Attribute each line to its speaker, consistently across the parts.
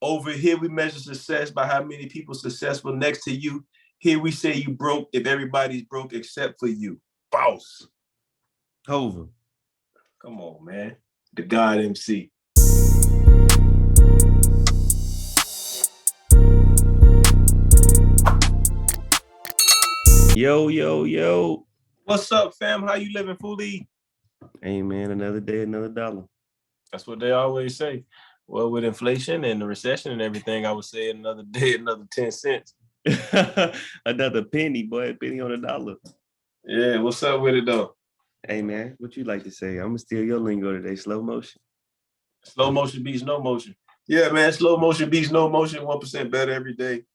Speaker 1: Over here, we measure success by how many people successful next to you. Here we say you broke if everybody's broke except for you. Boss.
Speaker 2: Hova.
Speaker 1: Come on, man. The God MC.
Speaker 2: Yo.
Speaker 1: What's up, fam? How you living, Foolie?
Speaker 2: Hey, man, another day, another dollar.
Speaker 1: That's what they always say. Well, with inflation and the recession and everything, I would say another day, another 10 cents.
Speaker 2: Another penny, boy. Penny on a dollar.
Speaker 1: Yeah, what's up with it, though?
Speaker 2: Hey, man, what you like to say? I'm going to steal your lingo today. Slow motion.
Speaker 1: Slow motion beats no motion. Yeah, man, slow motion beats no motion. 1% better every day.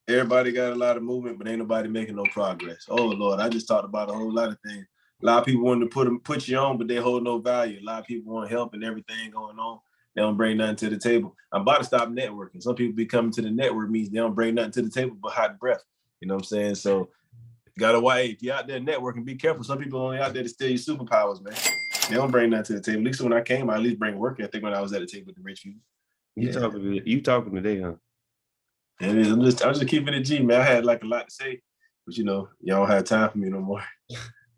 Speaker 1: Everybody got a lot of movement, but ain't nobody making no progress. Oh, Lord, I just talked about a whole lot of things. A lot of people want to put you on, but they hold no value. A lot of people want help and everything going on. They don't bring nothing to the table. I'm about to stop networking. Some people be coming to the network means they don't bring nothing to the table but hot breath. You know what I'm saying? So gotta wait. If you're out there networking, be careful. Some people only out there to steal your superpowers, man. They don't bring nothing to the table. At least when I came, I at least bring work ethic when I was at the table with the rich people.
Speaker 2: You talking today, huh?
Speaker 1: And I'm just keeping it G, man. I had like a lot to say, but y'all don't have time for me no more.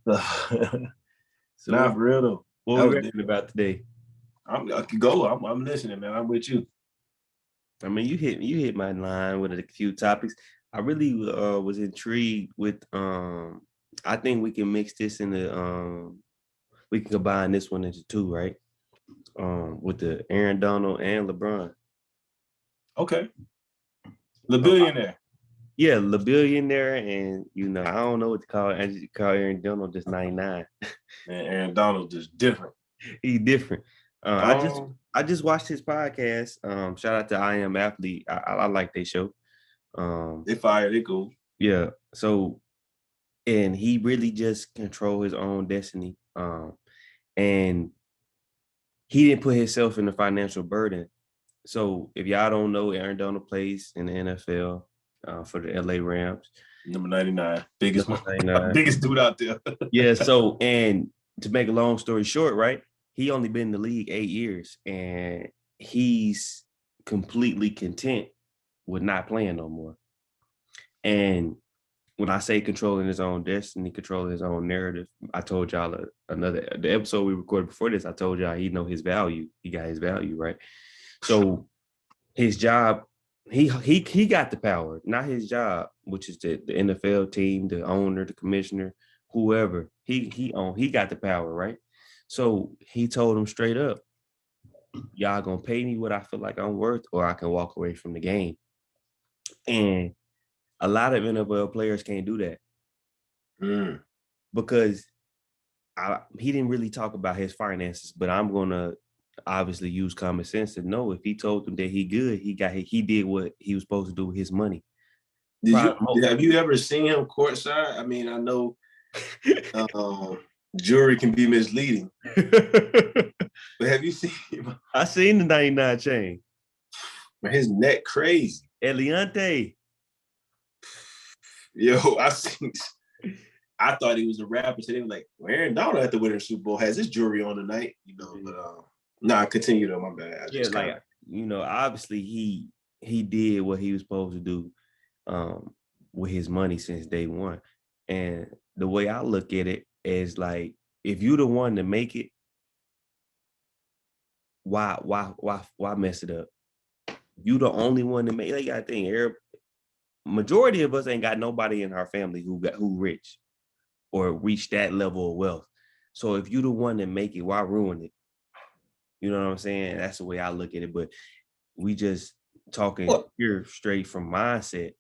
Speaker 1: So nah, for real though.
Speaker 2: What we rapping about today?
Speaker 1: I could go. I'm listening, man. I'm with you.
Speaker 2: I mean, you hit my line with a few topics. I really was intrigued with. I think we can mix this into. We can combine this one into two, right? With the Aaron Donald and LeBron.
Speaker 1: Okay. LeBillionaire.
Speaker 2: Yeah, LeBillionaire, and I don't know what to call it. I just call Aaron Donald just 99.
Speaker 1: Man, Aaron Donald just different.
Speaker 2: He's different. I just watched his podcast. Shout out to I Am Athlete. I like their show.
Speaker 1: They fire, they cool.
Speaker 2: Yeah. So, and he really just control his own destiny. And he didn't put himself in the financial burden. So if y'all don't know, Aaron Donald plays in the NFL for the LA Rams.
Speaker 1: Number 99. Biggest dude out there.
Speaker 2: Yeah. So, and to make a long story short, right? He only been in the league 8 years, and he's completely content with not playing no more. And when I say controlling his own destiny, controlling his own narrative, I told y'all the episode we recorded before this, I told y'all he know his value. He got his value, right? So his job, he got the power, not his job, which is the NFL team, the owner, the commissioner, whoever. He got the power, right? So he told him straight up, y'all gonna pay me what I feel like I'm worth, or I can walk away from the game. And a lot of NFL players can't do that because he didn't really talk about his finances, but I'm gonna obviously use common sense to know if he told them that he good, he did what he was supposed to do with his money.
Speaker 1: Have you ever seen him courtside? I mean, I know jewelry can be misleading, but have you seen him?
Speaker 2: I seen the 99 chain.
Speaker 1: His neck crazy.
Speaker 2: Eliante.
Speaker 1: Yo, I thought he was a rapper, so they were like, well, Aaron Donald at the winter Super Bowl has his jewelry on tonight, but continue though, my bad.
Speaker 2: Obviously he did what he was supposed to do with his money since day one. And the way I look at it is like, if you're the one to make it, why mess it up? You the only one to make it. Like, I think majority of us ain't got nobody in our family who rich or reach that level of wealth. So if you the one that make it, why ruin it? You know what I'm saying? That's the way I look at it. But we just talking here straight from mindset.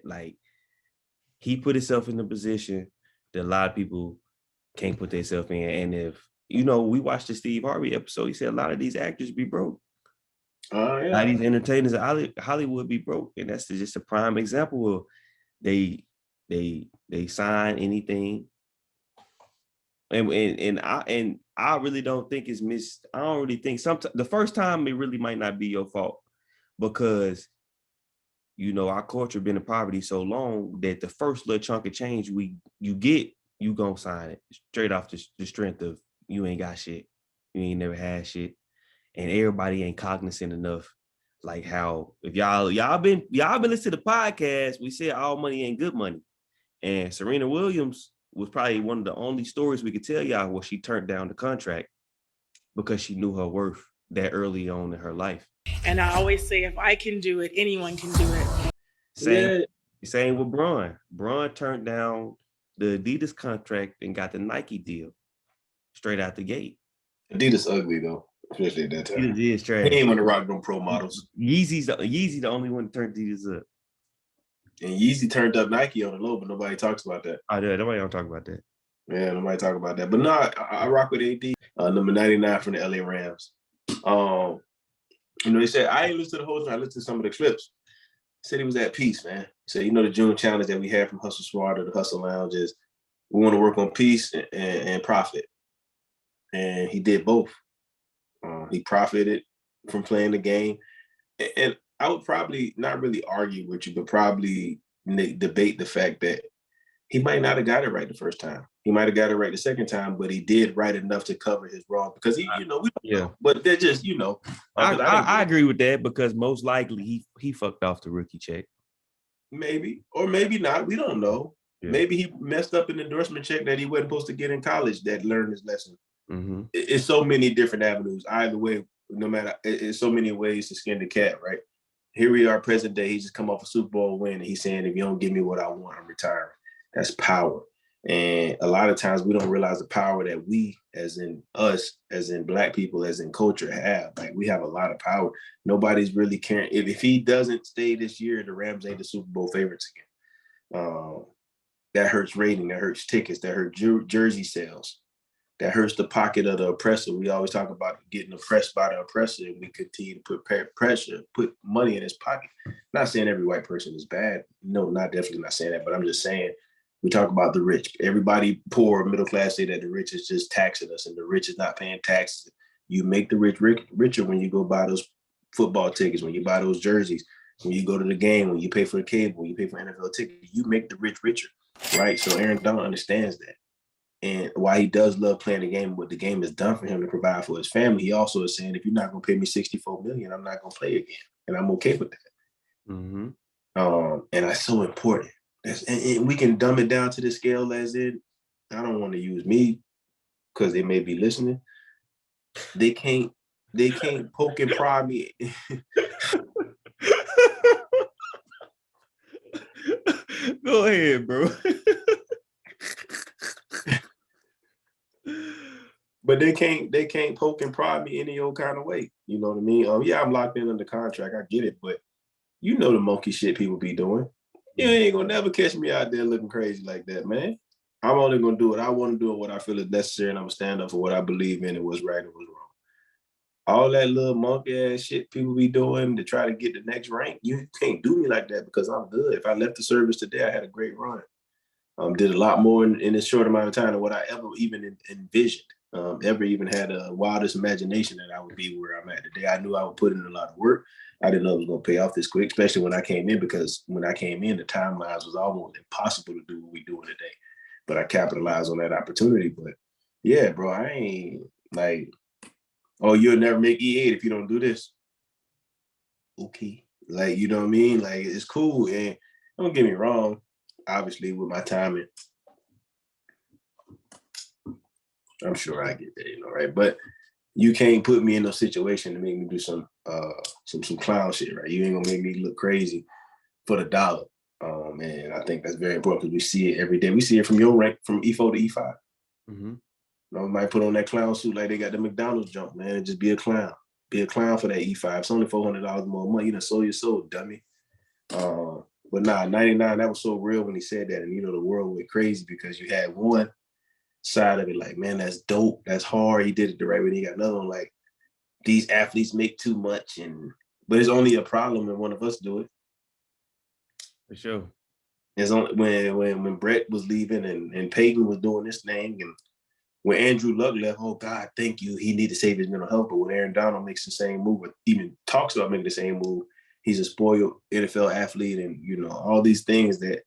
Speaker 2: Like he put himself in a position that a lot of people can't put themselves in. And if, we watched the Steve Harvey episode, he said a lot of these actors be broke.
Speaker 1: Oh, yeah.
Speaker 2: A lot of these entertainers in Hollywood be broke. And that's just a prime example of they sign anything. And I really don't think it's I don't really think the first time it really might not be your fault, because our culture been in poverty so long that the first little chunk of change you gonna sign it straight off the strength of you ain't got shit, you ain't never had shit, and everybody ain't cognizant enough. Like how if y'all been listening to the podcast, we said all money ain't good money. And Serena Williams was probably one of the only stories we could tell y'all where she turned down the contract because she knew her worth that early on in her life.
Speaker 3: And I always say, if I can do it, anyone can do it.
Speaker 2: Same with Braun. Braun turned down the Adidas contract and got the Nike deal straight out the gate.
Speaker 1: Adidas ugly though, especially at that time.
Speaker 2: Adidas is trash.
Speaker 1: He ain't want to rock them pro models.
Speaker 2: Yeezy's the only one to turn Adidas up.
Speaker 1: And Yeezy turned up Nike on the low, but nobody talks about that.
Speaker 2: I know, nobody don't talk about that.
Speaker 1: Yeah, nobody talk about that. But no, I rock with AD. Number 99 from the LA Rams. He said, I ain't listened to the whole time. I listened to some of the clips. He said he was at peace, man. He said, the June challenge that we had from Hustle Smarter to Hustle Lounge is we want to work on peace and profit. And he did both. He profited from playing the game. And I would probably not really argue with you, but probably debate the fact that he might not have got it right the first time. He might have got it right the second time, but he did right enough to cover his wrong because we don't know. But they're just,
Speaker 2: I agree with that because most likely he fucked off the rookie check.
Speaker 1: Maybe, or maybe not. We don't know. Yeah. Maybe he messed up an endorsement check that he wasn't supposed to get in college that learned his lesson. Mm-hmm. It's so many different avenues. Either way, no matter, it's so many ways to skin the cat, right? Here we are, present day. He just come off a Super Bowl win, and he's saying, if you don't give me what I want, I'm retiring. That's power. And a lot of times we don't realize the power that we, as in us, as in Black people, as in culture, have. Like, we have a lot of power. Nobody's really caring. If he doesn't stay this year, the Rams ain't the Super Bowl favorites again. That hurts rating. That hurts tickets. That hurts jersey sales. That hurts the pocket of the oppressor. We always talk about getting oppressed by the oppressor, and we continue to put pressure, put money in his pocket. Not saying every white person is bad. No, definitely not saying that. But I'm just saying, we talk about the rich. Everybody poor, middle class say that the rich is just taxing us and the rich is not paying taxes. You make the rich richer when you go buy those football tickets, when you buy those jerseys, when you go to the game, when you pay for the cable, when you pay for NFL tickets. You make the rich richer, right? So Aaron Donald understands that. And while he does love playing the game, what the game has done for him to provide for his family, he also is saying, if you're not going to pay me $64 million, I'm not going to play again. And I'm okay with that. Mm-hmm. And that's so important. And we can dumb it down to the scale as in, I don't want to use me because they may be listening. They can't poke and prod me.
Speaker 2: Go ahead, bro.
Speaker 1: But they can't poke and prod me any old kind of way. You know what I mean? Yeah, I'm locked in under contract. I get it, but the monkey shit people be doing. You ain't gonna never catch me out there looking crazy like that, man. I'm only gonna do what I want to do and what I feel is necessary, and I'm gonna stand up for what I believe in and what's right and what's wrong. All that little monkey ass shit people be doing to try to get the next rank, you can't do me like that because I'm good. If I left the service today, I had a great run. Did a lot more in this short amount of time than what I ever even envisioned. Ever even had a wildest imagination that I would be where I'm at today. I knew I would put in a lot of work. I didn't know it was going to pay off this quick, especially when I came in, because when I came in, the timelines was almost impossible to do what we're doing today. But I capitalized on that opportunity. But yeah, bro, I ain't like, oh, you'll never make E8 if you don't do this. Okay. Like, you know what I mean? Like, it's cool. And don't get me wrong, obviously with my timing, I'm sure I get there, right? But you can't put me in no situation to make me do some clown shit, right? You ain't gonna make me look crazy for the dollar. And I think that's very important because we see it every day. We see it from your rank, from E4 to E5. Mm-hmm. Might put on that clown suit like they got the McDonald's jump, man, and just be a clown. Be a clown for that E5. It's only $400 more money. You done sold your soul, dummy. But nah, 99, that was so real when he said that. And, the world went crazy because you had one side of it like, man, that's dope. That's hard. He did it the right way. He got another one like, these athletes make too much. But it's only a problem when one of us do it.
Speaker 2: For sure.
Speaker 1: It's only when Brett was leaving and Peyton was doing this thing, and when Andrew Luck left, oh God, thank you. He need to save his mental health. But when Aaron Donald makes the same move, or even talks about making the same move, he's a spoiled NFL athlete, and all these things that,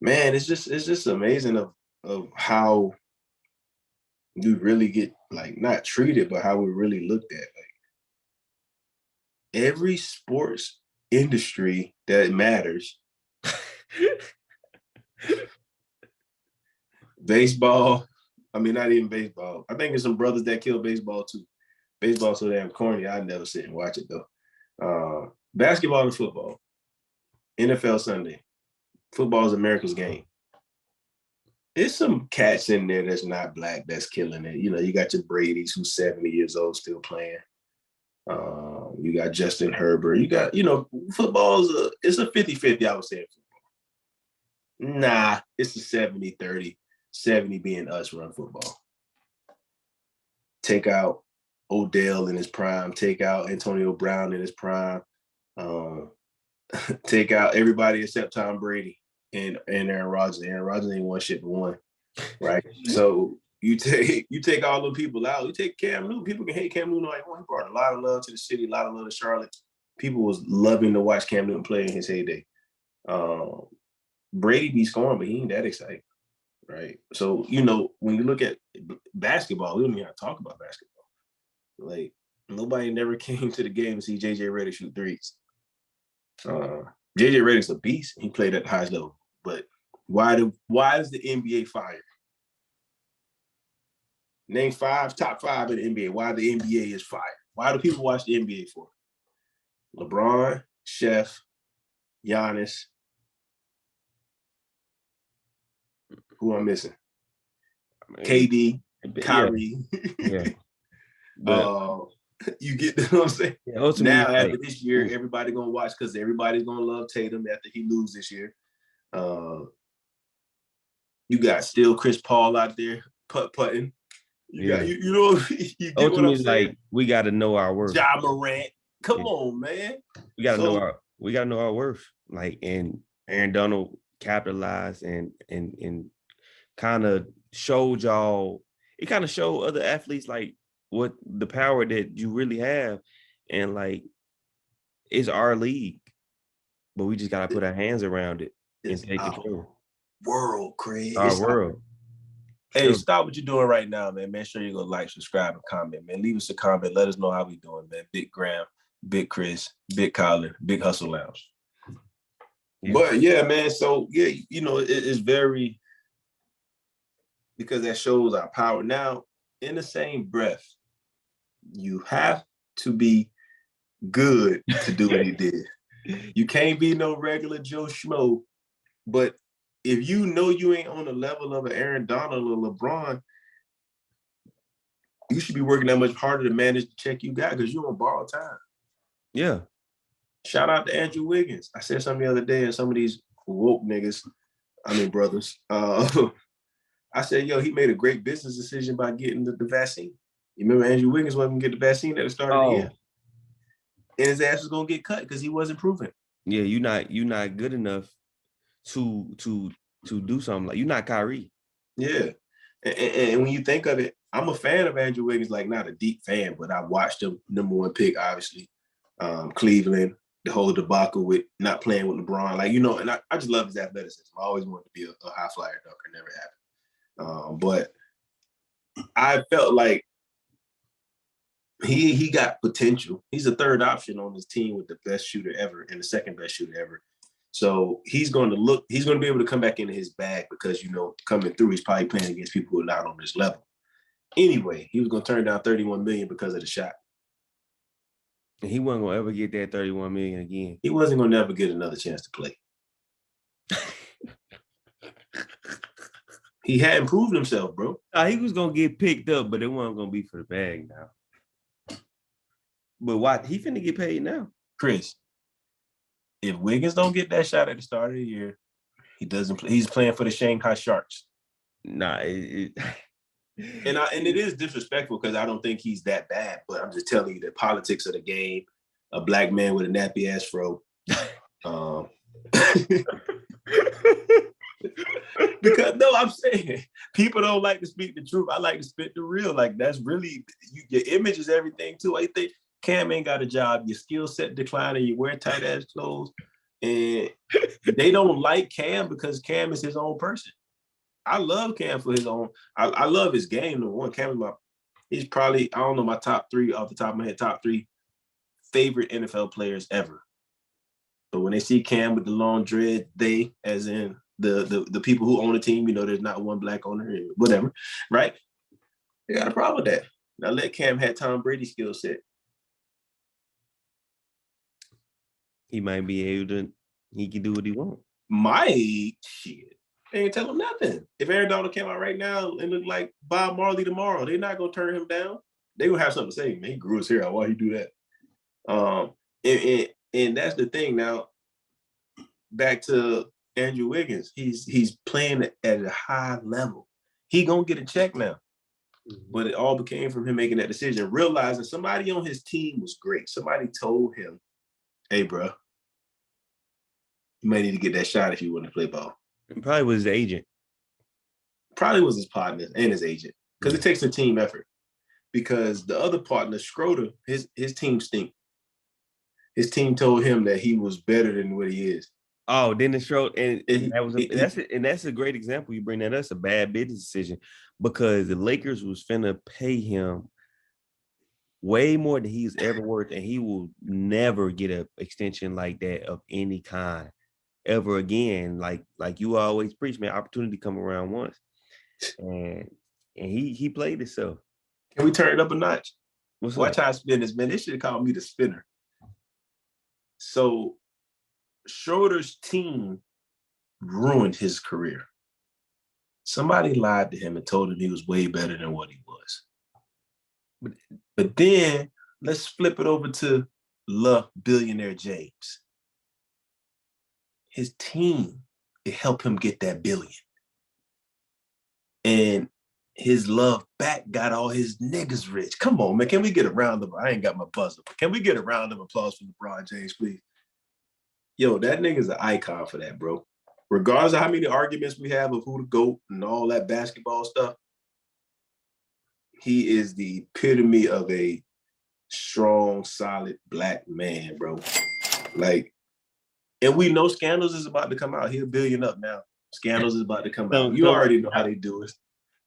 Speaker 1: man, it's just amazing of how you really get like not treated, but how we really looked at. Like every sports industry that matters, baseball. I mean, not even baseball. I think there's some brothers that kill baseball too. Baseball's so damn corny. I'd never sit and watch it though. Basketball and football. NFL Sunday. Football is America's game. There's some cats in there that's not black that's killing it. You know, you got your Brady's who's 70 years old still playing. You got Justin Herbert. You got, you know, football it's a 50-50, I would say. Nah, it's a 70-30. 70 being us run football. Take out Odell in his prime. Take out Antonio Brown in his prime. Take out everybody except Tom Brady and Aaron Rodgers. Aaron Rodgers ain't won shit but one, right? So you take all the people out. You take Cam Newton. People can hate Cam Newton. Like, he brought a lot of love to the city, a lot of love to Charlotte. People was loving to watch Cam Newton play in his heyday. Brady be scoring, but he ain't that exciting, right? So, you know, when you look at basketball, we don't even have to talk about basketball. Like, nobody never came to the game to see JJ Redick shoot threes. JJ Redick's a beast. He played at the highest level. But why is the NBA fired? Name top five in the NBA. Why the NBA is fired? Why do people watch the NBA for? LeBron, Chef, Giannis. Who I'm missing? KD, Kyrie.
Speaker 2: Yeah.
Speaker 1: You get what I'm saying?
Speaker 2: Yeah,
Speaker 1: now, after this year, everybody gonna watch because everybody's gonna love Tatum after he loses this year. You got still Chris Paul out there putting. You got you know you get what I'm saying?
Speaker 2: Like we got to know our worth.
Speaker 1: Ja Morant, come on, man.
Speaker 2: We got to know our worth. Like, and Aaron Donald capitalized and kind of showed y'all. It kind of showed other athletes like what the power that you really have, and like it's our league, but we just gotta put our hands around it and take control.
Speaker 1: World, Craig.
Speaker 2: Our world.
Speaker 1: Hey, stop what you're doing right now, man. Make sure you go like, subscribe, and comment, man. Leave us a comment. Let us know how we doing, man. Big Graham, Big Chris, Big Colin, Big Hustle Lounge. Yeah. But yeah, man. So yeah, you know, it's very, because that shows our power. Now, in the same breath, you have to be good to do what he did. You can't be no regular Joe Schmo. But if you know you ain't on the level of an Aaron Donald or LeBron, you should be working that much harder to manage the check you got because you're on borrowed time.
Speaker 2: Yeah.
Speaker 1: Shout out to Andrew Wiggins. I said something the other day, and some of these woke niggas, brothers, I said, yo, he made a great business decision by getting the vaccine. You remember Andrew Wiggins wasn't going to get the vaccine at the start of the year? And his ass was going to get cut because he wasn't proven.
Speaker 2: Yeah, you're not good enough to do something. Like, you're not Kyrie.
Speaker 1: Yeah. And when you think of it, I'm a fan of Andrew Wiggins, like not a deep fan, but I watched him number one pick, obviously. Cleveland, the whole debacle with not playing with LeBron. Like, you know, and I just love his athleticism. I always wanted to be a high flyer dunker. Never happened. But I felt like he got potential. He's the third option on his team with the best shooter ever and the second best shooter ever. So he's going to be able to come back into his bag because, you know, coming through, he's probably playing against people who are not on this level. Anyway, he was going to turn down $31 million because of the shot.
Speaker 2: And he wasn't going to ever get that $31 million again.
Speaker 1: He wasn't going to ever get another chance to play. He hadn't proved himself, bro.
Speaker 2: He was going to get picked up, but it wasn't going to be for the bag now. But why? He finna get paid now.
Speaker 1: Chris, if Wiggins don't get that shot at the start of the year, he doesn't play. He's playing for the Shanghai Sharks.
Speaker 2: Nah,
Speaker 1: and it is disrespectful because I don't think he's that bad. But I'm just telling you the politics of the game. A black man with a nappy ass fro. Because no, I'm saying people don't like to speak the truth. I like to spit the real. Like that's really your image is everything too. I think Cam ain't got a job. Your skill set declining. You wear tight ass clothes, and they don't like Cam because Cam is his own person. I love Cam for his own. I love his game. The one Cam is he's probably, I don't know, my top 3 off the top of my head, top 3 favorite NFL players ever. But when they see Cam with the long dread, they, as in the people who own the team, you know, there's not one black owner, whatever, right? They got a problem with that. Now let Cam have Tom Brady's skill set.
Speaker 2: He might be able to. He can do what he wants.
Speaker 1: Shit. They ain't tell him nothing. If Aaron Donald came out right now and looked like Bob Marley tomorrow, they're not gonna turn him down. They gonna have something to say. Man, he grew his hair out. Why he do that? And that's the thing. Now, back to Andrew Wiggins. He's playing at a high level. He gonna get a check now. But it all became from him making that decision, realizing somebody on his team was great. Somebody told him, "Hey, bro, you might need to get that shot if you want to play ball."
Speaker 2: It probably was his agent.
Speaker 1: Probably was his partner and his agent, because it takes a team effort. Because the other partner, Schroeder, his team stink. His team told him that he was better than what he is.
Speaker 2: Oh, Dennis Schroeder, and that's a great example. You bring that up. It's a bad business decision because the Lakers was finna pay him way more than he's ever worth, and he will never get an extension like that of any kind ever again. Like you always preach, man, opportunity come around once, and he played it. So
Speaker 1: can we turn it up a notch?
Speaker 2: Watch
Speaker 1: how I spin this, man. They should have called me the spinner. So Schroeder's team ruined his career. Somebody lied to him and told him he was way better than what he was. But then let's flip it over to LeBillionaire James. His team, it helped him get that billion. And his love back got all his niggas rich. Come on, man. Can we get a round of, I ain't got my buzzer, but can we get a round of applause for LeBron James, please? Yo, that nigga's an icon for that, bro. Regardless of how many arguments we have of who the GOAT and all that basketball stuff, he is the epitome of a strong, solid black man, bro. Like, and we know Scandals is about to come out. He's $1 billion up now. Scandals is about to come out. You already know how they do it.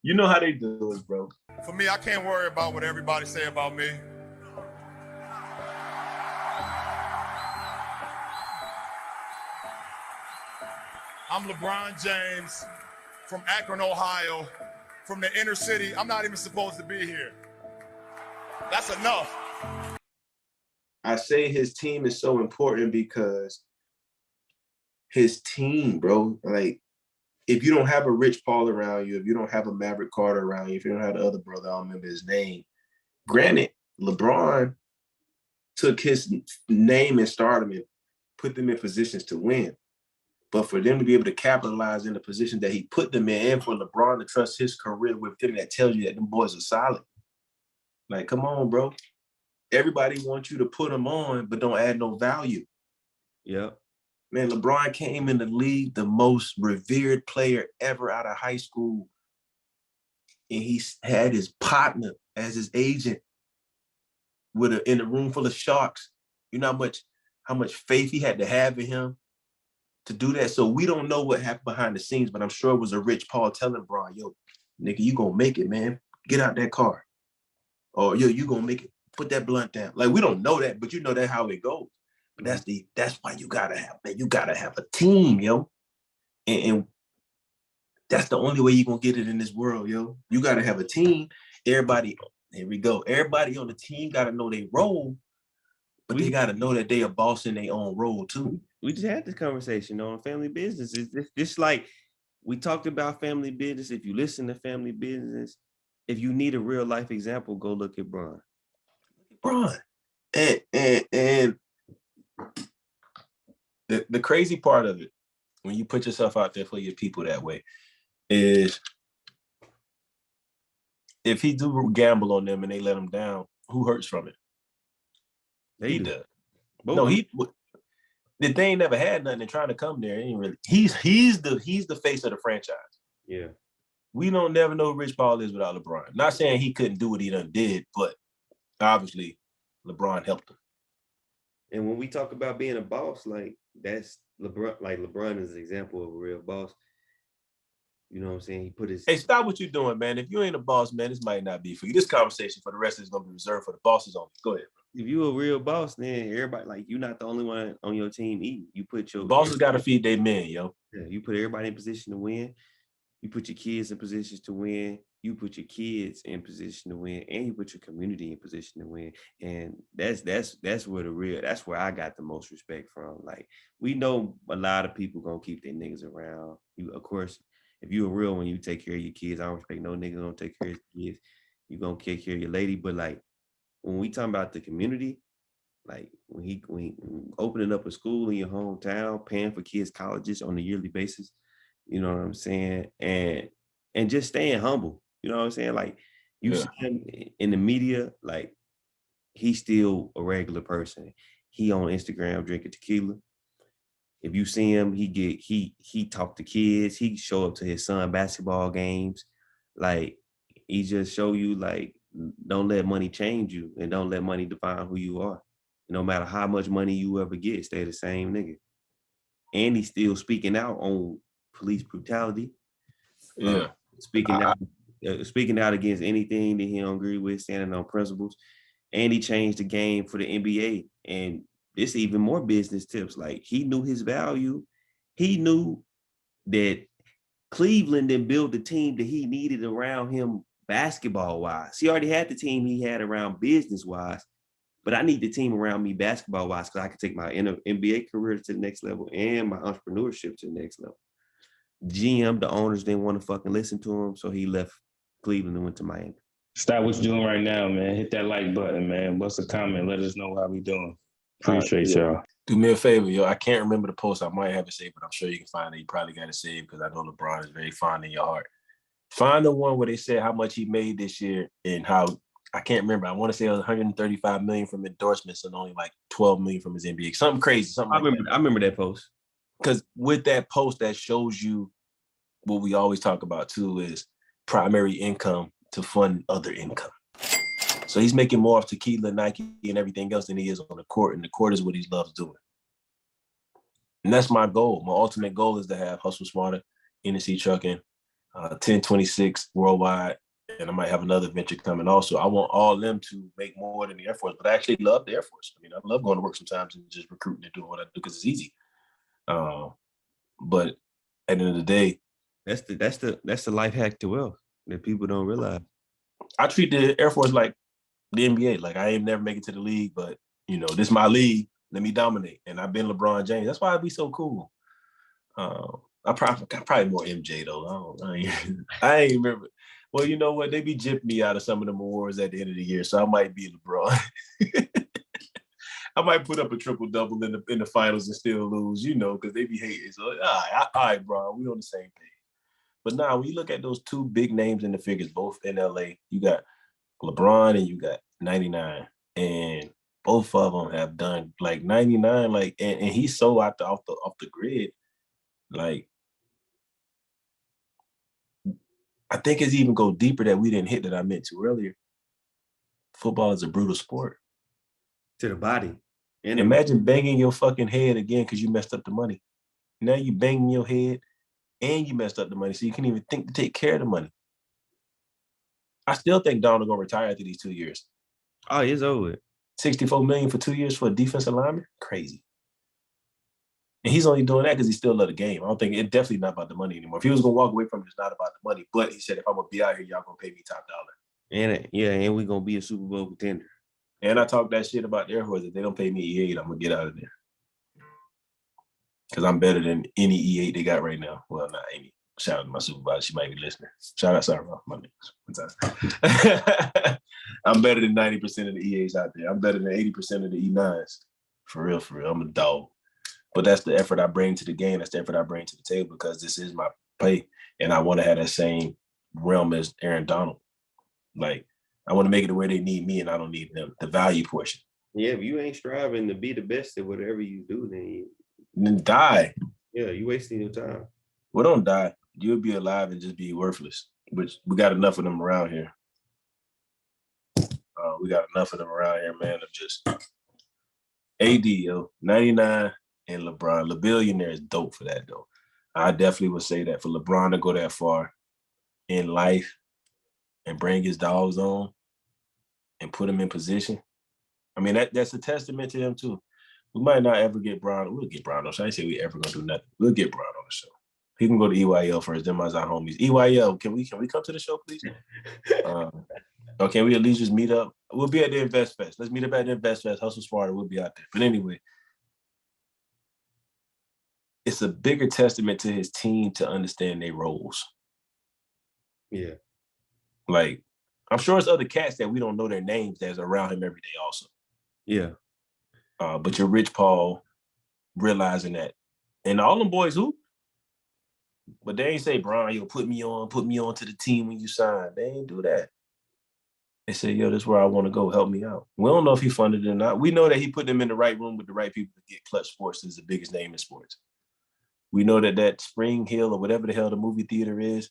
Speaker 1: You know how they do it, bro.
Speaker 4: For me, I can't worry about what everybody say about me. I'm LeBron James from Akron, Ohio, from the inner city. I'm not even supposed to be here. That's enough.
Speaker 1: I say his team is so important because his team, bro, like, if you don't have a Rich Paul around you, if you don't have a Maverick Carter around you, if you don't have the other brother, I don't remember his name. Granted, LeBron took his name and stardom and put them in positions to win. But for them to be able to capitalize in the position that he put them in, and for LeBron to trust his career with them, that tells you that them boys are solid. Like, come on, bro. Everybody wants you to put them on, but don't add no value.
Speaker 2: Yeah.
Speaker 1: Man, LeBron came in the league, the most revered player ever out of high school. And he had his partner as his agent in a room full of sharks. You know how much faith he had to have in him to do that. So we don't know what happened behind the scenes, but I'm sure it was a Rich Paul telling Bron, yo, nigga, you gonna make it, man. Get out that car. Or yo, you gonna make it. Put that blunt down. Like, we don't know that, but you know that's how it goes. But that's why you gotta have a team, yo. And that's the only way you're gonna get it in this world, yo. You gotta have a team. Everybody, here we go. Everybody on the team gotta know their role, but they gotta know that they are boss in their own role too.
Speaker 2: We just had this conversation on family business. It's just like we talked about family business. If you listen to family business, if you need a real life example, go look at Bron.
Speaker 1: And the crazy part of it, when you put yourself out there for your people that way, is if he do gamble on them and they let him down, who hurts from it? He does. No, the thing never had nothing and trying to come there. Ain't really. He's the face of the franchise.
Speaker 2: Yeah.
Speaker 1: We don't never know who Rich Paul is without LeBron. Not saying he couldn't do what he done did, but obviously LeBron helped him.
Speaker 2: And when we talk about being a boss, like that's LeBron. Like LeBron is an example of a real boss. You know what I'm saying? He put his.
Speaker 1: Hey, stop what you're doing, man. If you ain't a boss, man, this might not be for you. This conversation for the rest is gonna be reserved for the bosses only. Go ahead.
Speaker 2: If you a real boss, then everybody like you're not the only one on your team eating. You put your
Speaker 1: bosses got to feed their men, yo.
Speaker 2: Yeah, you put everybody in position to win. You put your kids in positions to win. You put your kids in position to win, and you put your community in position to win. And that's where I got the most respect from. Like, we know a lot of people gonna keep their niggas around. You, of course, if you a real one, you take care of your kids. I don't respect no niggas gonna take care of his kids. You gonna take care of your lady. But like, when we talking about the community, like when opening up a school in your hometown, paying for kids' colleges on a yearly basis, you know what I'm saying? And just staying humble. You know what I'm saying? Like, you see him in the media, like, he's still a regular person. He on Instagram drinking tequila. If you see him, he talk to kids. He show up to his son basketball games. Like, he just show you, like, don't let money change you, and don't let money define who you are. No matter how much money you ever get, stay the same nigga. And he's still speaking out on police brutality.
Speaker 1: Yeah.
Speaker 2: Speaking out against anything that he don't agree with, standing on principles. And he changed the game for the NBA. And it's even more business tips. Like, he knew his value. He knew that Cleveland didn't build the team that he needed around him basketball-wise. He already had the team he had around business-wise. But I need the team around me basketball-wise because I can take my NBA career to the next level and my entrepreneurship to the next level. GM, the owners didn't want to fucking listen to him, so he left Cleveland and went to Miami.
Speaker 5: Stop what you're doing right now, man. Hit that like button, man. What's the comment? Let us know how we doing. Appreciate y'all.
Speaker 1: Do me a favor, yo. I can't remember the post. I might have it saved, but I'm sure you can find it. You probably got it saved because I know LeBron is very fond in your heart. Find the one where they said how much he made this year and how, I can't remember. I want to say it was 135 million from endorsements and only like 12 million from his NBA. Something crazy. I
Speaker 2: remember that post.
Speaker 1: Because with that post, that shows you what we always talk about too, is primary income to fund other income. So he's making more off tequila, Nike, and everything else than he is on the court. And the court is what he loves doing. And that's my goal. My ultimate goal is to have Hustle Smarter, NSC Trucking, 1026 worldwide. And I might have another venture coming also. I want all of them to make more than the Air Force, but I actually love the Air Force. I mean, I love going to work sometimes and just recruiting and doing what I do because it's easy. But at the end of the day,
Speaker 2: that's the life hack to wealth that people don't realize.
Speaker 1: I treat the Air Force like the NBA. Like, I ain't never make it to the league, but you know, this is my league. Let me dominate. And I've been LeBron James. That's why I'd be so cool. I probably more MJ though. I ain't remember. Well, you know what? They be jipping me out of some of them awards at the end of the year, so I might be LeBron. I might put up a triple-double in the finals and still lose, you know, because they be hating. So, all right, bro, we on the same page. But now, when you look at those two big names in the figures, both in LA, you got LeBron and you got 99, and both of them have done like 99, like, and he's so off the grid, like. I think it's even go deeper that we didn't hit that I meant to earlier. Football is a brutal sport.
Speaker 2: To the body.
Speaker 1: And imagine banging your fucking head again because you messed up the money. Now you banging your head and you messed up the money, so you can't even think to take care of the money. I still think Donald gonna retire after these 2 years.
Speaker 2: Oh, it's over.
Speaker 1: 64 million for 2 years for a defensive lineman? Crazy. And he's only doing that because he still love the game. I don't think it's definitely not about the money anymore. If he was gonna walk away from it, it's not about the money. But he said, if I'm gonna be out here, y'all gonna pay me top dollar.
Speaker 2: And we're gonna be a Super Bowl contender.
Speaker 1: And I talk that shit about the Air Force. If they don't pay me E8, I'm gonna get out of there. Because I'm better than any E8 they got right now. Well, not Amy. Shout out to my supervisor. She might be listening. Shout out, sorry, my niggas. I'm better than 90% of the E8s out there. I'm better than 80% of the E9s. For real. I'm a dog. But that's the effort I bring to the game. That's the effort I bring to the table because this is my play. And I want to have that same realm as Aaron Donald. Like, I want to make it where they need me and I don't need them. The value portion.
Speaker 2: Yeah, if you ain't striving to be the best at whatever you do,
Speaker 1: then die.
Speaker 2: Yeah, you wasting your time.
Speaker 1: Well, don't die. You'll be alive and just be worthless. Which we got enough of them around here. We got enough of them around here, man, of just AD, yo, 99 and LeBron. LeBillionaire is dope for that, though. I definitely would say that for LeBron to go that far in life and bring his dogs on and put him in position. I mean, that's a testament to him too. We might not ever get Bron. We'll get Bron on. So I ain't say we ever gonna do nothing. We'll get Bron on the show. He can go to EYL first. Them as our homies. EYL, can we come to the show, please? Or can we at least just meet up? We'll be at the Invest Fest. Let's meet up at the Invest Fest. Hustle Smarter. We'll be out there. But anyway, it's a bigger testament to his team to understand their roles.
Speaker 2: Yeah.
Speaker 1: Like, I'm sure it's other cats that we don't know their names that's around him every day also.
Speaker 2: Yeah.
Speaker 1: But you're Rich Paul realizing that. And all them boys hoop. But they ain't say, Brian, yo, put me on to the team when you sign. They ain't do that. They say, yo, this is where I want to go. Help me out. We don't know if he funded it or not. We know that he put them in the right room with the right people to get Clutch Sports is the biggest name in sports. We know that Spring Hill or whatever the hell the movie theater is,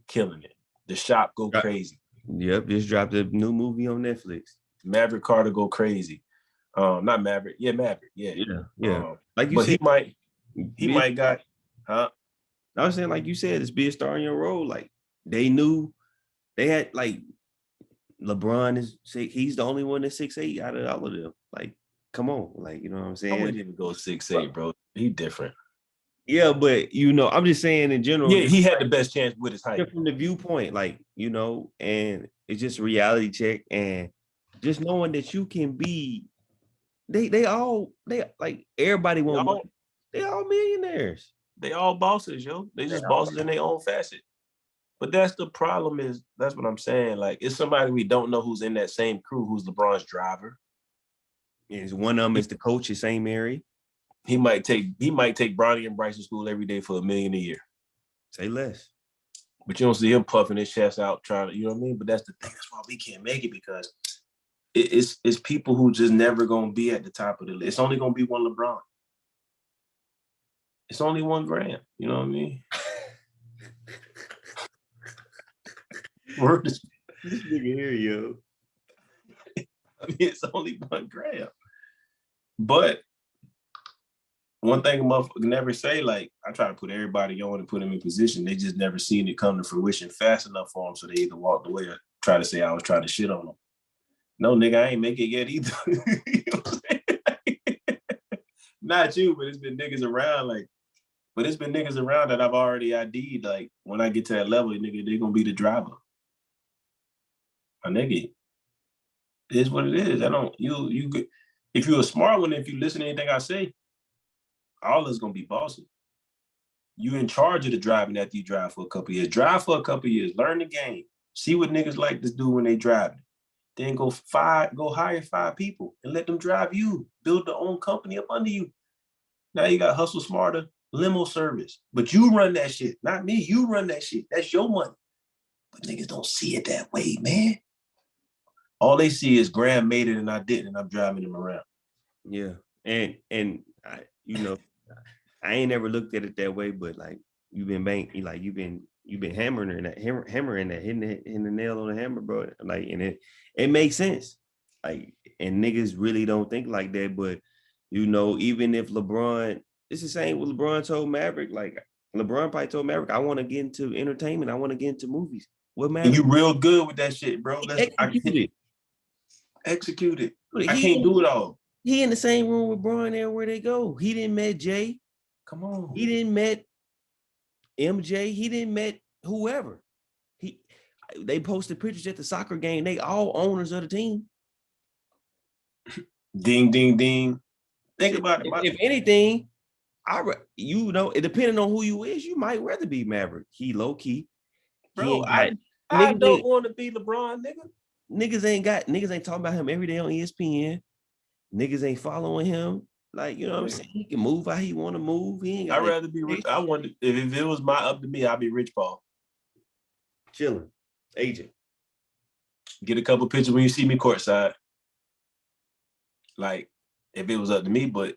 Speaker 1: killing it. The Shop go crazy.
Speaker 2: Yep, just dropped a new movie on Netflix.
Speaker 1: Maverick Carter go crazy. Not Maverick. Yeah, Maverick. Yeah.
Speaker 2: Like you
Speaker 1: but
Speaker 2: said,
Speaker 1: he might got, huh?
Speaker 2: I was saying, like you said, it's be a star in your role. Like they knew they had like LeBron he's the only one that's 6'8" out of all of them. Like, come on, like you know what I'm saying?
Speaker 1: I wouldn't even go 6'8", bro. He different.
Speaker 2: Yeah, but I'm just saying in general.
Speaker 1: Yeah, he had the best chance with his height.
Speaker 2: From the viewpoint, like and it's just a reality check, and just knowing that you can be. They all like everybody want money. They all millionaires.
Speaker 1: They all bosses, yo. They just bosses in their own facet. But that's the problem that's what I'm saying. Like, it's somebody we don't know who's in that same crew who's LeBron's driver.
Speaker 2: Is one of them is the coach at St. Mary.
Speaker 1: He might take Bronny and Bryce to school every day for $1 million a year.
Speaker 2: Say less.
Speaker 1: But you don't see him puffing his chest out trying to, you know what I mean? But that's the thing. That's why we can't make it, because it's people who just never gonna be at the top of the list. It's only gonna be one LeBron. It's only 1 gram. You know what I mean?
Speaker 2: This nigga here, yo.
Speaker 1: I mean, it's only 1 gram. But one thing a motherfucker never say, like, I try to put everybody on and put them in position. They just never seen it come to fruition fast enough for them, so they either walked away or try to say I was trying to shit on them. No, nigga, I ain't make it yet either. You know what I'm saying? Not you, but it's been niggas around, like, but it's been niggas around that I've already ID'd. Like, when I get to that level, nigga, they gonna be the driver. My nigga, it is what it is. If you're a smart one, if you listen to anything I say, all is gonna be bossy. You in charge of the driving after you drive for a couple of years. Drive for a couple of years. Learn the game. See what niggas like to do when they driving. Then go hire 5 people and let them drive you. Build their own company up under you. Now you got Hustle Smarter limo service. But you run that shit, not me. You run that shit. That's your money. But niggas don't see it that way, man. All they see is Graham made it and I didn't, and I'm driving him around.
Speaker 2: Yeah. And I, I ain't never looked at it that way, but like you've been hammering that, hitting the nail on the hammer, bro. Like, and it makes sense. Like, and niggas really don't think like that. But even if LeBron, it's the same with LeBron told Maverick. Like LeBron probably told Maverick, I want to get into entertainment. I want to get into movies. What Maverick?
Speaker 1: And you real good with that shit, bro. Execute it. I can't do it all.
Speaker 2: He in the same room with Bron everywhere they go. He didn't met Jay.
Speaker 1: Come on.
Speaker 2: He didn't met MJ. He didn't met whoever. They posted pictures at the soccer game. They all owners of the team.
Speaker 1: Ding, ding, ding. Think about it.
Speaker 2: If anything, it depending on who you is, you might rather be Maverick. He low key.
Speaker 1: Bro, I don't want to be LeBron, nigga.
Speaker 2: Niggas ain't talking about him every day on ESPN. Niggas ain't following him. Like, you know what I'm saying? He can move how he want to move. I'd
Speaker 1: rather be rich. I wonder if it was up to me, I'd be Rich Paul.
Speaker 2: Chilling. Agent.
Speaker 1: Get a couple pictures when you see me courtside. Like, if it was up to me, but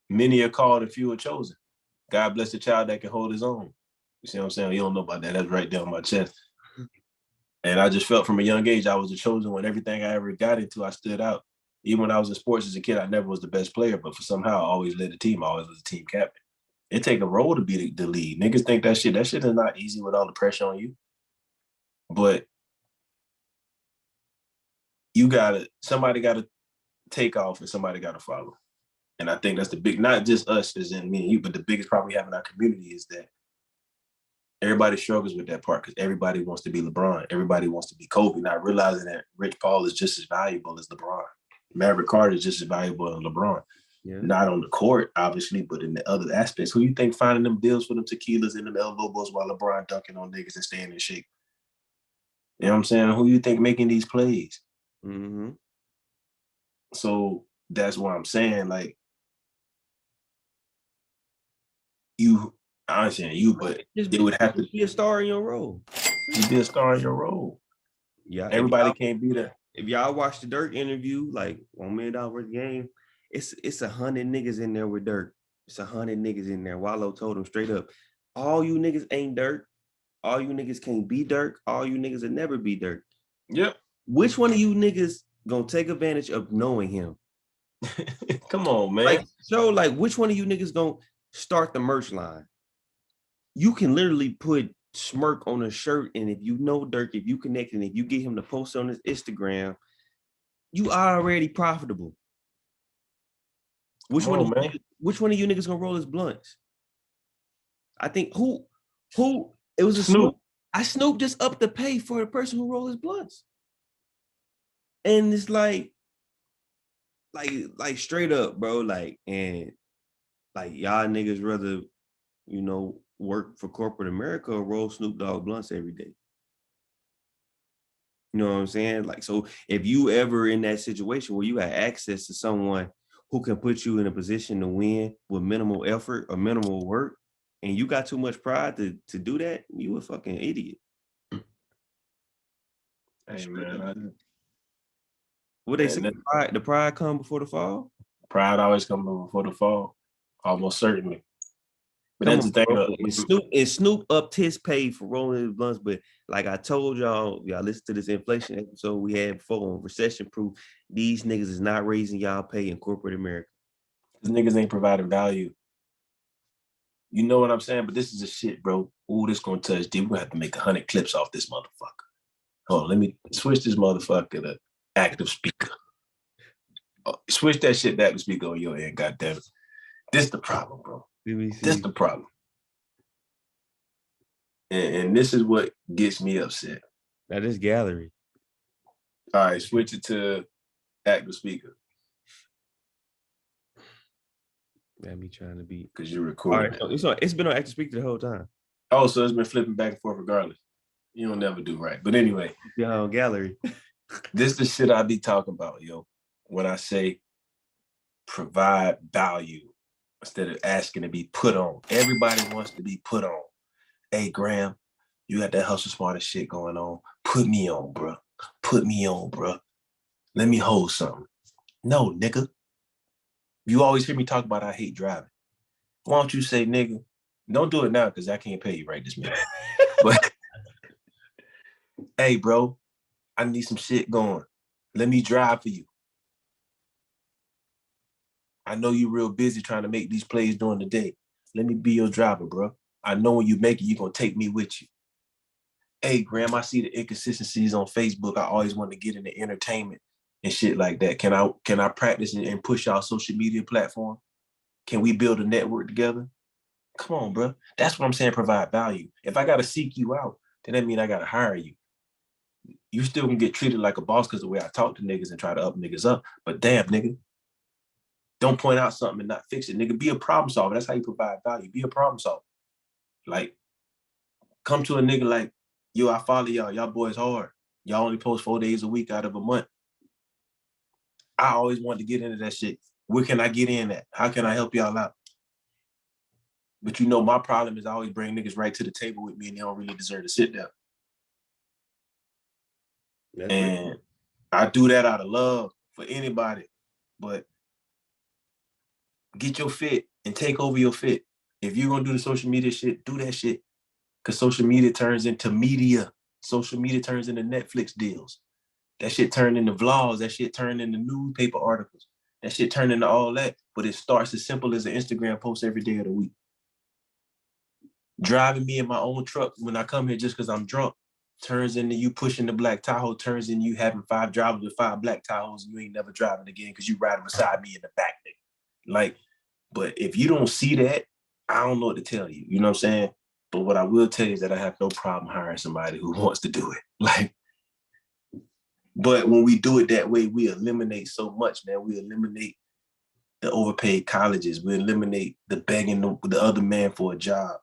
Speaker 1: many are called and few are chosen. God bless the child that can hold his own. You see what I'm saying? You don't know about that. That's right there on my chest. And I just felt from a young age, I was the chosen one. Everything I ever got into, I stood out. Even when I was in sports as a kid, I never was the best player, but for somehow I always led the team. I always was the team captain. It take a role to be the lead. Niggas think that shit is not easy with all the pressure on you. But somebody gotta take off and somebody gotta follow. And I think that's the big, not just us as in me and you, but the biggest problem we have in our community is that everybody struggles with that part because everybody wants to be LeBron. Everybody wants to be Kobe, not realizing that Rich Paul is just as valuable as LeBron. Maverick Carter is just as valuable as LeBron. Yeah. Not on the court, obviously, but in the other aspects. Who you think finding them deals for them tequilas and them elbows while LeBron dunking on niggas and staying in shape? You know what I'm saying? Who you think making these plays?
Speaker 2: Mm-hmm.
Speaker 1: So that's what I'm saying. Like, I understand you, but it would have to
Speaker 2: be a star in your role.
Speaker 1: You be a star in your role.
Speaker 2: Yeah.
Speaker 1: Everybody can't be there.
Speaker 2: If y'all watch the Dirk interview, like $1 million worth of game, it's 100 niggas in there with Dirk. It's 100 niggas in there. Wallow told him straight up, all you niggas ain't Dirk. All you niggas can't be Dirk. All you niggas will never be Dirk.
Speaker 1: Yep.
Speaker 2: Which one of you niggas gonna take advantage of knowing him?
Speaker 1: Come on, man.
Speaker 2: Like, which one of you niggas gonna start the merch line? You can literally put smirk on a shirt, and if you know Dirk, if you connect, and if you get him to post on his Instagram, you are already profitable. Which one of you niggas gonna roll his blunts? I think who it was a Snoop. Snoop just upped the pay for the person who roll his blunts. And it's like straight up, bro. And y'all niggas rather, work for corporate America or roll Snoop Dogg blunts every day. You know what I'm saying? Like, so if you ever in that situation where you have access to someone who can put you in a position to win with minimal effort or minimal work, and you got too much pride to do that, you a fucking idiot.
Speaker 1: Hey, man.
Speaker 2: What they say, the pride come before the fall?
Speaker 1: Pride always comes before the fall. Almost certainly. But that's the
Speaker 2: thing. Snoop upped his pay for rolling his blunts, but like I told y'all listen to this inflation episode we had before on recession proof. These niggas is not raising y'all pay in corporate America.
Speaker 1: These niggas ain't providing value. You know what I'm saying? But this is the shit, bro. Ooh, this gonna touch deep. We're gonna have to make 100 clips off this motherfucker. Hold on, let me switch this motherfucker to active speaker. Switch that shit to active speaker on your end, goddammit. This the problem, bro. This the problem. And this is what gets me upset.
Speaker 2: That is gallery.
Speaker 1: All right, switch it to active speaker.
Speaker 2: That me trying to be.
Speaker 1: Because you're recording.
Speaker 2: All right, it's been on active speaker the whole time.
Speaker 1: Oh, so it's been flipping back and forth regardless. You don't never do right. But anyway.
Speaker 2: Yeah, gallery.
Speaker 1: This is the shit I be talking about, yo. When I say provide value instead of asking to be put on. Everybody wants to be put on. Hey, Graham, you got that hustle smarter shit going on. Put me on, bro. Put me on, bro. Let me hold something. No, nigga. You always hear me talk about I hate driving. Why don't you say, nigga, don't do it now because I can't pay you right this minute. But, hey, bro, I need some shit going. Let me drive for you. I know you're real busy trying to make these plays during the day. Let me be your driver, bro. I know when you make it, you're going to take me with you. Hey, Graham, I see the inconsistencies on Facebook. I always want to get into entertainment and shit like that. Can I practice and push our social media platform? Can we build a network together? Come on, bro. That's what I'm saying, provide value. If I got to seek you out, then that means I got to hire you. You still can get treated like a boss because the way I talk to niggas and try to up niggas up. But damn, nigga, don't point out something and not fix it. Nigga, be a problem solver. That's how you provide value. Be a problem solver. Like, come to a nigga like, yo, I follow y'all. Y'all boys hard. Y'all only post 4 days a week out of a month. I always wanted to get into that shit. Where can I get in at? How can I help y'all out? But you know, my problem is I always bring niggas right to the table with me and they don't really deserve to sit there. And I do that out of love for anybody. But get your fit and take over your fit. If you're going to do the social media shit, do that shit. Because social media turns into media. Social media turns into Netflix deals. That shit turned into vlogs. That shit turned into newspaper articles. That shit turned into all that. But it starts as simple as an Instagram post every day of the week. Driving me in my own truck when I come here just because I'm drunk turns into you pushing the black Tahoe, turns into you having 5 drivers with 5 black Tahoes, and you ain't never driving again because you riding beside me in the back, nigga. Like, but if you don't see that, I don't know what to tell you. You know what I'm saying? But what I will tell you is that I have no problem hiring somebody who wants to do it. Like, but when we do it that way, we eliminate so much, man. We eliminate the overpaid colleges. We eliminate the begging the other man for a job.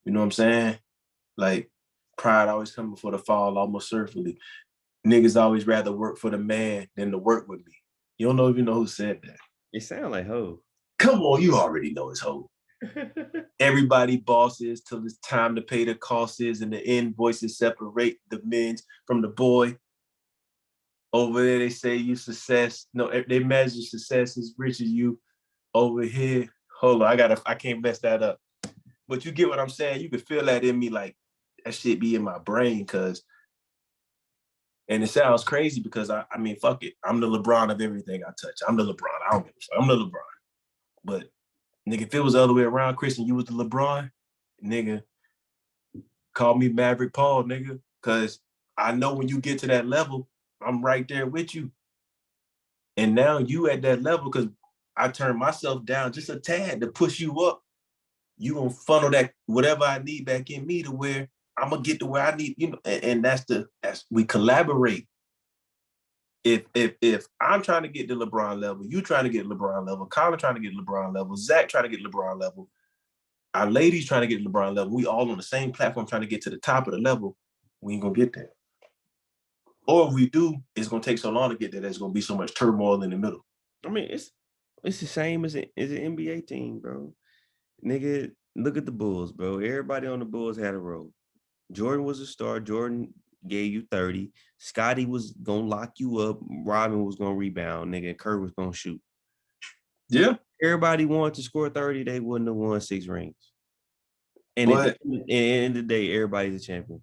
Speaker 1: You know what I'm saying? Like, pride always coming before the fall, almost certainly. Niggas always rather work for the man than to work with me. You don't even know who said that.
Speaker 2: It sound like ho.
Speaker 1: Come on, you already know it's ho. Everybody bosses till it's time to pay the costs and the invoices separate the men from the boy. Over there, they say you success. No, they measure success as rich as you. Over here, hold on, I can't mess that up. But you get what I'm saying? You can feel that in me, like that shit be in my brain, and it sounds crazy because I mean, fuck it. I'm the LeBron of everything I touch. I'm the LeBron. I don't give a fuck. I'm the LeBron. But nigga, if it was the other way around, Chris, and you was the LeBron, nigga, call me Maverick Paul, nigga. Cause I know when you get to that level, I'm right there with you. And now you at that level, because I turned myself down just a tad to push you up. You gonna funnel that whatever I need back in me to where I'm gonna get to where I need, you know, and that's we collaborate. If I'm trying to get to LeBron level, you trying to get LeBron level, Colin trying to get LeBron level, Zach trying to get LeBron level, our ladies trying to get LeBron level, we all on the same platform trying to get to the top of the level, we ain't gonna get there. Or if we do, it's gonna take so long to get there, there's gonna be so much turmoil in the middle.
Speaker 2: I mean, it's the same as an NBA team, bro. Nigga, look at the Bulls, bro. Everybody on the Bulls had a role. Jordan was a star. Jordan gave you 30. Scotty was gonna lock you up. Robin was gonna rebound, nigga. Kerr was gonna shoot.
Speaker 1: Yeah.
Speaker 2: Everybody wanted to score 30, they wouldn't have won 6 rings. And
Speaker 1: but,
Speaker 2: at the end of the day, everybody's a champion.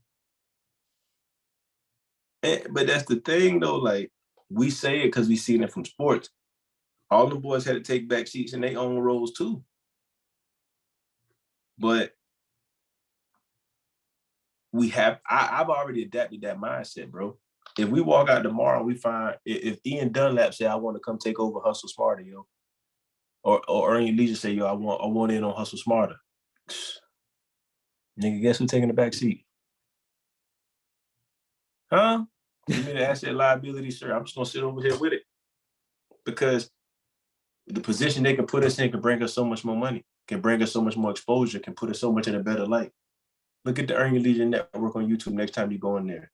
Speaker 1: But that's the thing, though. Like, we say it because we seen it from sports. All the boys had to take back seats in their own roles too. But I've already adapted that mindset, bro. If we walk out tomorrow, we find if Ian Dunlap say I want to come take over Hustle Smarter, yo, or Ernie Leisure say, yo, I want in on Hustle Smarter. Nigga, guess who taking the back seat? Huh? Give me the asset liability, sir. I'm just gonna sit over here with it. Because the position they can put us in can bring us so much more money, can bring us so much more exposure, can put us so much in a better light. Look at the Earn Your Leisure Network on YouTube next time you go in there.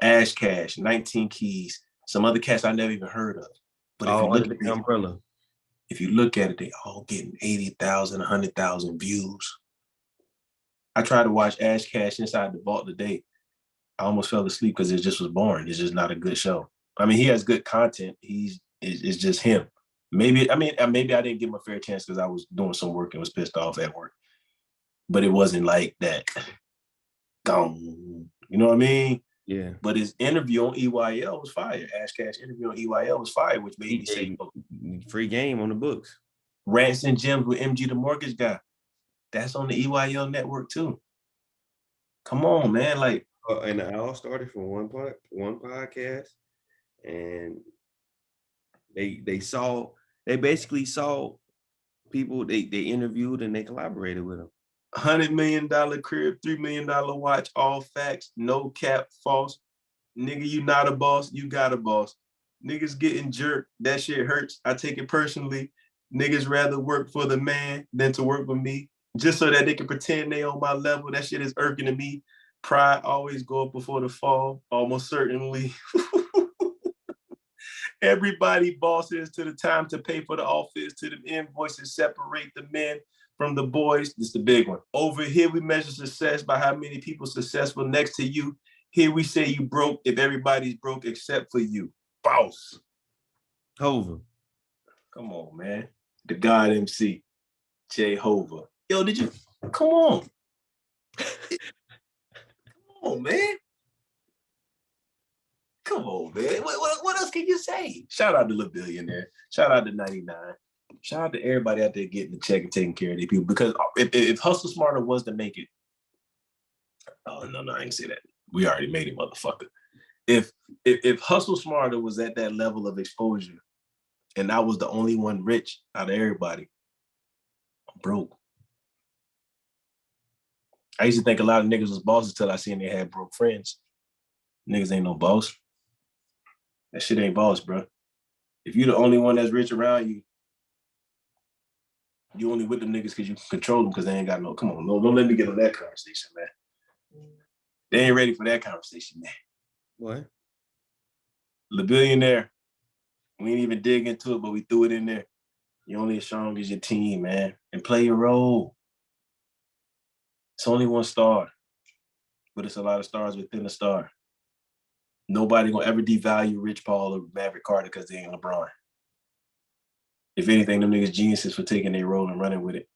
Speaker 1: Ash Cash, 19 Keys, some other cats I never even heard of. But if you look at the
Speaker 2: umbrella,
Speaker 1: if you look at it, they all getting 80,000, 100,000 views. I tried to watch Ash Cash Inside the Vault today. I almost fell asleep because it just was boring. It's just not a good show. I mean, he has good content. It's just him. Maybe I didn't give him a fair chance because I was doing some work and was pissed off at work. But it wasn't like that. You know what I mean?
Speaker 2: Yeah.
Speaker 1: But his interview on EYL was fire. Ash Cash interview on EYL was fire, which made me say,
Speaker 2: free game on the books.
Speaker 1: Rants and Gems with MG the Mortgage Guy. That's on the EYL network too. Come on, man. Like,
Speaker 2: and it all started from one podcast, and they basically saw people they interviewed and they collaborated with them.
Speaker 1: $100 million crib, $3 million watch, all facts, no cap, false. Nigga, you not a boss, you got a boss. Niggas getting jerked, that shit hurts. I take it personally. Niggas rather work for the man than to work with me, just so that they can pretend they on my level. That shit is irking to me. Pride always go up before the fall, almost certainly. Everybody bosses to the time to pay for the office, to the invoices, separate the men from the boys. This is the big one. Over here, we measure success by how many people successful next to you. Here we say you broke if everybody's broke except for you. Boss.
Speaker 2: Hova.
Speaker 1: Come on, man. The God MC. J-Hova. Yo, did you? Come on. Come on, man. Come on, man. What else can you say? Shout out to LeBillionaire. Shout out to 99. Shout out to everybody out there getting the check and taking care of their people. Because if Hustle Smarter was to make it, Oh no, I ain't say that. We already made it, motherfucker. If Hustle Smarter was at that level of exposure, and I was the only one rich out of everybody, I'm broke. I used to think a lot of niggas was bosses till I seen they had broke friends. Niggas ain't no boss. That shit ain't boss, bro. If you the only one that's rich around you, you only with them niggas because you can control them because they ain't got no, come on, no, don't let me get on that conversation, man. They ain't ready for that conversation, man.
Speaker 2: What?
Speaker 1: LeBillionaire, we ain't even dig into it, but we threw it in there. You're only as strong as your team, man. And play your role. It's only one star, but it's a lot of stars within a star. Nobody gonna ever devalue Rich Paul or Maverick Carter because they ain't LeBron. If anything, them niggas geniuses for taking their role and running with it.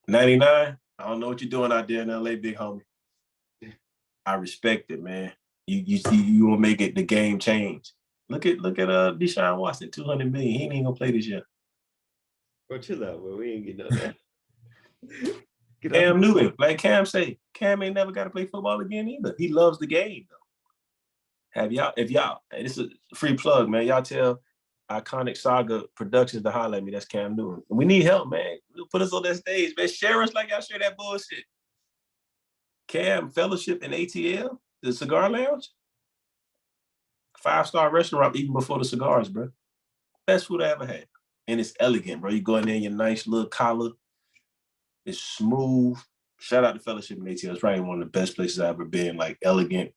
Speaker 1: 99, I don't know what you're doing out there in LA, big homie. I respect it, man. You will make it the game change. Look at Deshaun Watson, $200 million. He ain't even gonna play this year.
Speaker 2: Bro, chill out, bro. We ain't getting on that.
Speaker 1: Cam Newton, like Cam say, Cam ain't never got to play football again either. He loves the game though. If y'all, this is a free plug, man. Y'all tell Iconic Saga Productions to holler at me. That's Cam Newton. We need help, man. Put us on that stage, man. Share us like y'all share that bullshit. Cam Fellowship in ATL, the Cigar Lounge, 5-star restaurant even before the cigars, bro. Best food I ever had, and it's elegant, bro. You go in there in your nice little collar. It's smooth. Shout out to Fellowship in ATL. It's probably one of the best places I've ever been. Like elegant,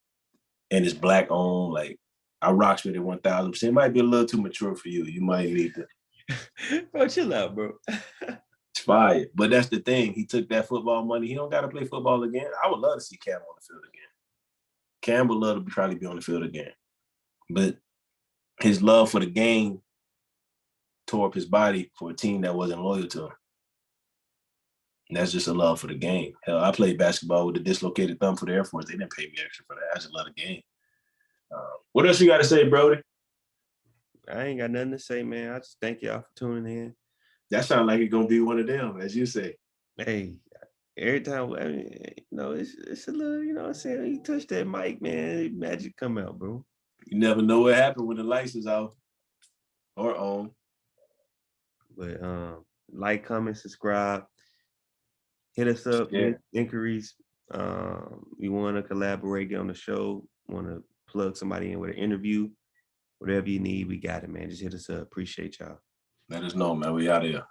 Speaker 1: and it's black owned. Like I rocks with it 1,000%. It might be a little too mature for you. You might need to.
Speaker 2: Bro, chill out, bro.
Speaker 1: It's fire. But that's the thing. He took that football money. He don't got to play football again. I would love to see Cam on the field again. Cam would love to probably be on the field again. But his love for the game tore up his body for a team that wasn't loyal to him. And that's just a love for the game. Hell, I played basketball with a dislocated thumb for the Air Force. They didn't pay me extra for that. I just love the game. What else you got to say, Brody?
Speaker 2: I ain't got nothing to say, man. I just thank y'all for tuning in.
Speaker 1: That sounds like it's going to be one of them, as you say.
Speaker 2: Hey, every time, I mean, it's a little, you know what I'm saying? You touch that mic, man, magic come out, bro.
Speaker 1: You never know what happened when the lights is off or on.
Speaker 2: But like, comment, subscribe. Hit us up, inquiries. You want to collaborate, get on the show, want to plug somebody in with an interview, whatever you need, we got it, man. Just hit us up. Appreciate y'all.
Speaker 1: Let us know, man. We out here.